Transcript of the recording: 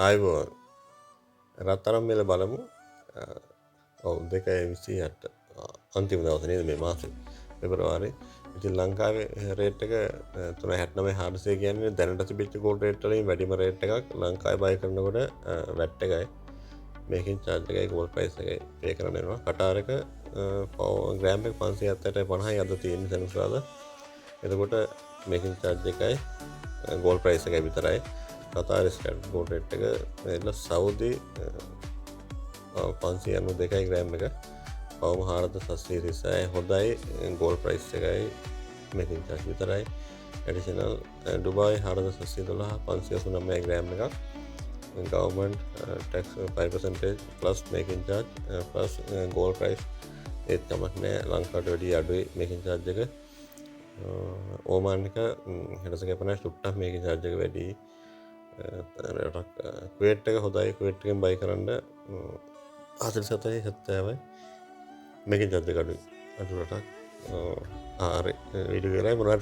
ආයිබෝන් රත්තරම් මිල බලමු. ඔව් 2.28 අන්තිම දවසේ නේද මේ මාසේ පෙබරවාරි. ඉතින් ලංකාවේ රේට් එක 3.69 කියන්නේ දැනට තිබිච්ච ගෝල්ඩ් රේට් වලින් වැඩිම රේට් එකක්. ලංකාවේ බයි කරනකොට වැට් එකයි මේකින් චාර්ජ් එකයි ගෝල්ඩ් ප්‍රයිස් එකයි පේ කරන්න වෙනවා. කටාර එක ග්‍රෑම් එක 578.50යි අද තියෙන සෙනසුරාදා. එතකොට මේකින් චාර්ජ් එකයි ගෝල්ඩ් ප්‍රයිස් එකයි විතරයි. කතාර ස්ටෑන්ඩඩ් ගෝල්ඩ් රේට් එක එන්න සෞදි 592යි ග්‍රෑම් එක පවුම 4726යි හොඳයි ගෝල්ඩ් ප්‍රයිස් එකයි මේකින් චාර්ජ් විතරයි. ඇඩිෂනල් ඩුබායි 4712 589යි ග්‍රෑම් එකක් government tax 5% plus making charge plus gold price ඒත් කමක් නෑ ලංකාවට වැඩිය අඩුයි මේකින් චාර්ජ් එක. ඕමාන් එක හෙටසක පනස් ටුට්ටක් මේකින් චාර්ජ් එක වැඩි. කුවේට් එක හොඳයි කුවේට් එකෙන් බයි කරන්න 47.70යි මේකින් චාර්ජ් එක අඩුයි අඩු රටක්. ආරි වීඩියෝ එකයි මොනවද